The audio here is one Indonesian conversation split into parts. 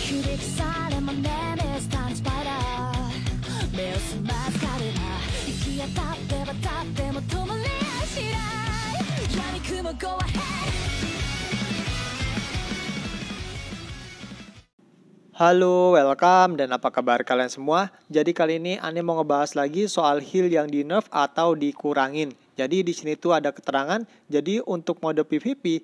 響かされ真似でスタンスパイダー目を澄ます彼ら行き当たって渡っても止まりやしない闇雲 go ahead. Halo, welcome, dan apa kabar kalian semua? Jadi kali ini Ane mau ngebahas lagi soal heal yang di nerf atau dikurangin. Jadi di sini tuh ada keterangan, jadi untuk mode PvP,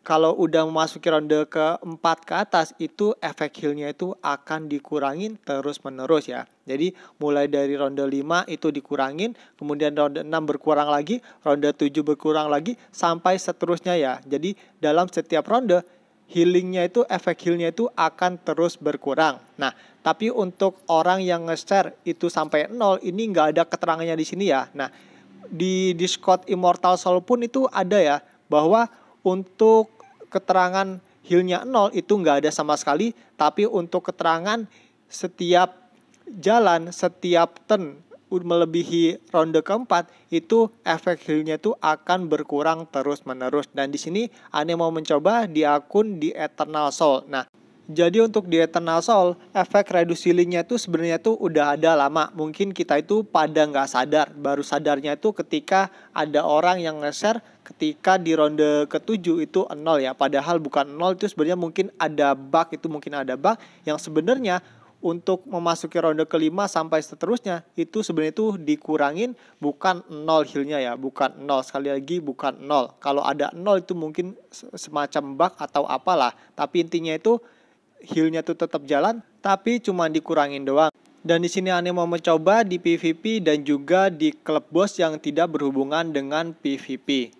kalau udah memasuki ronde keempat ke atas, itu efek healnya itu akan dikurangin terus menerus ya. Jadi mulai dari ronde 5 itu dikurangin, kemudian ronde 6 berkurang lagi, ronde 7 berkurang lagi, sampai seterusnya ya. Jadi dalam setiap ronde, healingnya itu, efek healnya itu akan terus berkurang. Nah, tapi untuk orang yang nge-share itu sampai 0, ini nggak ada keterangannya di sini ya. Nah, di Discord Immortal Soul pun itu ada ya, bahwa untuk keterangan healnya 0 itu nggak ada sama sekali. Tapi untuk keterangan setiap jalan, setiap turn melebihi ronde keempat, itu efek healnya itu akan berkurang terus menerus. Dan di sini Ane mau mencoba di akun di Eternal Soul. Nah, jadi untuk di Eternal Soul, efek reduce healingnya itu sebenarnya itu udah ada lama. Mungkin kita itu pada nggak sadar. Baru sadarnya itu ketika ada orang yang nge-share ketika di ronde ke-7 itu 0 ya. Padahal bukan 0, itu sebenarnya mungkin ada bug. Itu mungkin ada bug yang sebenarnya untuk memasuki ronde kelima sampai seterusnya itu sebenarnya itu dikurangin, bukan 0 healnya ya, bukan 0, sekali lagi bukan 0. Kalau ada 0 itu mungkin semacam bug atau apalah, tapi intinya itu healnya tuh tetap jalan, tapi cuma dikurangin doang. Dan di sini Ane mau mencoba di PvP dan juga di klub boss yang tidak berhubungan dengan PvP.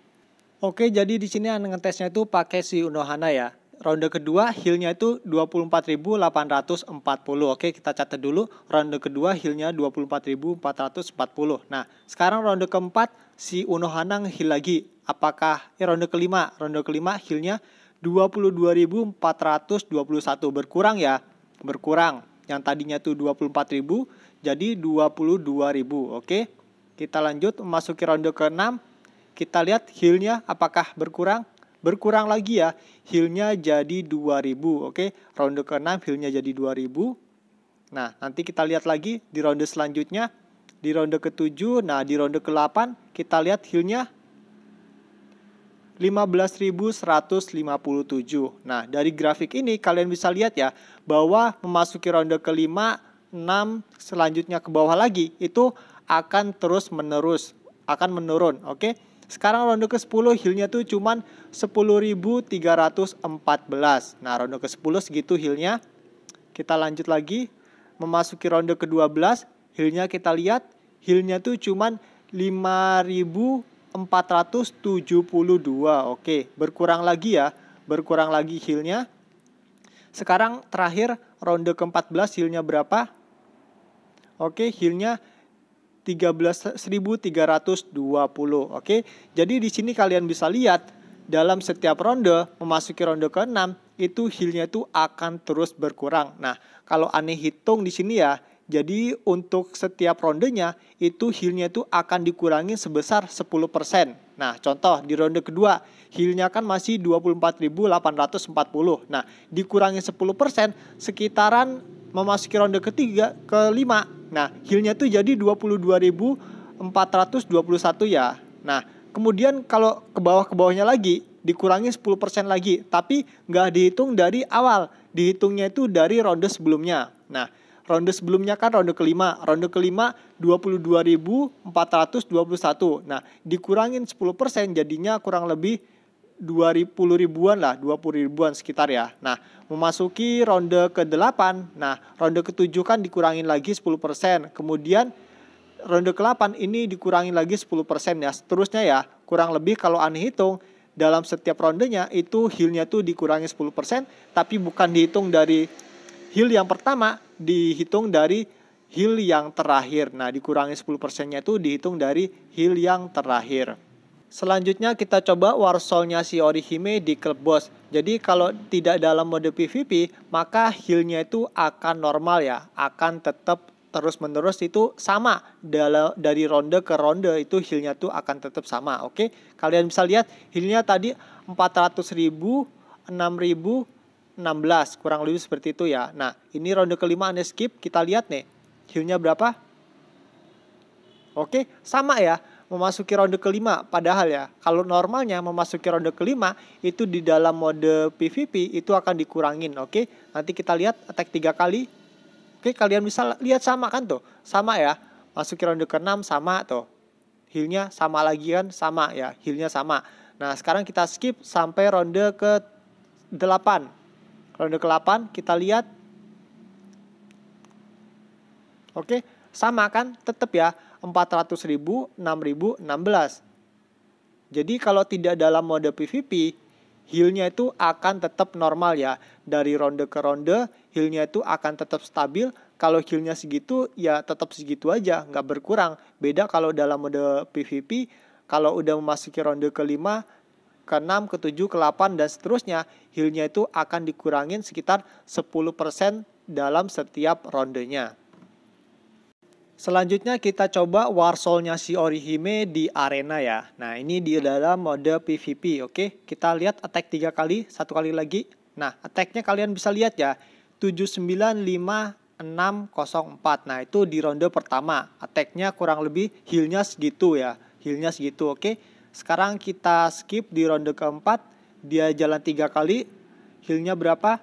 Oke, jadi di sini Ane ngetesnya itu pakai si Unohana ya. Ronde kedua healnya itu 24.840. Oke, kita catat dulu. Ronde kedua healnya 24.440. Nah, sekarang ronde keempat si Unohana heal lagi. Apakah ronde kelima? Ronde kelima healnya 22.421. Berkurang ya. Berkurang. Yang tadinya tuh 24.000 jadi 22.000. Oke. Kita lanjut memasuki ronde ke-6. Kita lihat healnya apakah berkurang? Berkurang lagi ya, healnya jadi 2000. Oke, ronde ke-6 healnya jadi 2000. Nah, nanti kita lihat lagi di ronde selanjutnya, di ronde ke-7. Nah, di ronde ke-8 kita lihat healnya 15.157. Nah, dari grafik ini kalian bisa lihat ya, bahwa memasuki ronde ke-5, 6, selanjutnya ke bawah lagi, itu akan terus menerus, akan menurun. Oke. Sekarang ronde ke-10 healnya tuh cuman 10.314. Nah, ronde ke-10 segitu healnya. Kita lanjut lagi. Memasuki ronde ke-12, healnya kita lihat. Healnya tuh cuman 5.472. Oke, berkurang lagi ya. Berkurang lagi healnya. Sekarang terakhir ronde ke-14 healnya berapa? Oke, healnya 13.320. Oke. Jadi di sini kalian bisa lihat dalam setiap ronde memasuki ronde ke-6 itu healnya itu akan terus berkurang. Nah, kalau Ane hitung di sini ya, jadi untuk setiap rondenya itu healnya itu akan dikurangi sebesar 10%. Nah, contoh di ronde kedua healnya kan masih 24.840. Nah, dikurangi 10% sekitaran memasuki ronde ketiga, kelima. Nah, healnya tuh jadi 22.421 ya. Nah, kemudian kalau ke bawahnya lagi, dikurangi 10% lagi. Tapi nggak dihitung dari awal. Dihitungnya itu dari ronde sebelumnya. Nah, ronde sebelumnya kan ronde kelima. Ronde kelima 22.421. Nah, dikurangin 10% jadinya kurang lebih 20 ribuan lah, 20 ribuan sekitar ya. Nah, memasuki ronde ke-8. Nah, ronde ke-7 kan dikurangin lagi 10%. Kemudian ronde ke-8 ini dikurangin lagi 10% ya. Seterusnya ya, kurang lebih kalau Ane hitung dalam setiap rondenya itu healnya tuh dikurangi 10%, tapi bukan dihitung dari heal yang pertama, dihitung dari heal yang terakhir. Nah, dikurangi 10%-nya itu dihitung dari heal yang terakhir. Selanjutnya kita coba War Soul-nya si Orihime di klub boss. Jadi kalau tidak dalam mode PvP, maka healnya itu akan normal ya. Akan tetap terus menerus itu sama. Dari ronde ke ronde itu healnya tuh akan tetap sama. Oke, kalian bisa lihat healnya tadi 400.000, 6.000, 16, kurang lebih seperti itu ya. Nah, ini ronde kelima Anda skip, kita lihat nih, heelnya berapa? Oke, sama ya, memasuki ronde kelima. Padahal ya, kalau normalnya memasuki ronde kelima, itu di dalam mode PvP itu akan dikurangin, oke. Nanti kita lihat attack 3 kali. Oke, kalian bisa lihat sama kan tuh, sama ya. Masuki ronde ke-6 sama tuh. Healnya sama lagi kan, sama ya, healnya sama. Nah, sekarang kita skip sampai ronde ke-8. Ronde ke-8 kita lihat. Oke, sama kan, tetap ya. 400.000, 6.000, 16. Jadi kalau tidak dalam mode PvP, healnya itu akan tetap normal ya. Dari ronde ke ronde, healnya itu akan tetap stabil. Kalau healnya segitu, ya tetap segitu aja, nggak berkurang. Beda kalau dalam mode PvP, kalau udah memasuki ronde ke-5, ke-6, ke-7, ke-8, dan seterusnya, healnya itu akan dikurangin sekitar 10% dalam setiap rondenya. Selanjutnya kita coba Warsolnya si Orihime di arena ya. Nah, ini di dalam mode PvP, oke. Kita lihat attack 3 kali, 1 kali lagi. Nah, attacknya kalian bisa lihat ya, 795.604. Nah, itu di ronde pertama. Attacknya kurang lebih healnya segitu ya. Healnya segitu, oke. Sekarang kita skip di ronde keempat. Dia jalan 3 kali. Healnya berapa?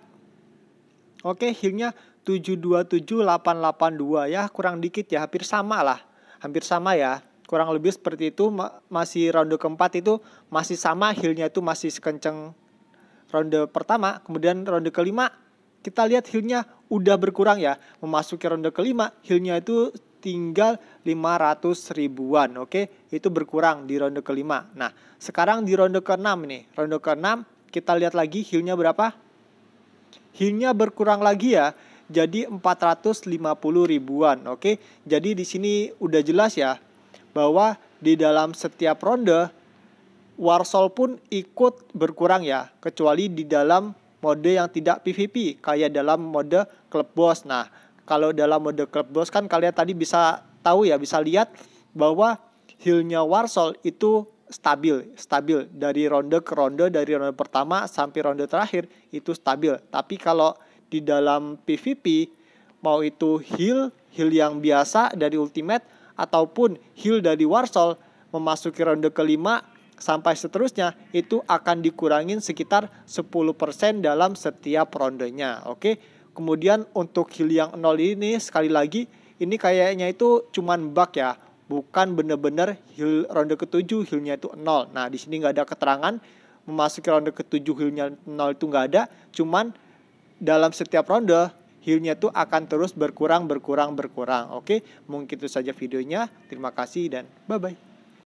Oke, healnya 727.882 ya, kurang dikit ya, hampir sama lah. Hampir sama ya. Kurang lebih seperti itu, masih ronde keempat itu masih sama, healnya itu masih sekenceng ronde pertama. Kemudian ronde kelima kita lihat healnya udah berkurang ya. Memasuki ronde kelima healnya itu tinggal 500 ribuan. Oke, itu berkurang di ronde kelima. Nah, sekarang di ronde keenam nih. Ronde keenam kita lihat lagi healnya berapa? Healnya berkurang lagi ya. Jadi 450 ribuan. Oke, jadi di sini udah jelas ya bahwa di dalam setiap ronde Warsol pun ikut berkurang ya, kecuali di dalam mode yang tidak PvP kayak dalam mode Club Boss. Nah, kalau dalam mode Club Boss kan kalian tadi bisa tahu ya, bisa lihat bahwa healnya Warsol itu stabil dari ronde ke ronde, dari ronde pertama sampai ronde terakhir itu stabil. Tapi kalau di dalam PvP, mau itu heal yang biasa dari ultimate ataupun heal dari Warsol, memasuki ronde kelima sampai seterusnya itu akan dikurangin sekitar 10% dalam setiap rondenya. Oke. Kemudian untuk heal yang 0 ini sekali lagi ini kayaknya itu cuman bug ya, bukan bener-bener heal ronde ke-7 healnya itu 0. Nah, di sini nggak ada keterangan memasuki ronde ke-7 healnya 0 itu nggak ada, cuman dalam setiap ronde healnya itu akan terus berkurang. Oke, mungkin itu saja videonya. Terima kasih dan bye-bye.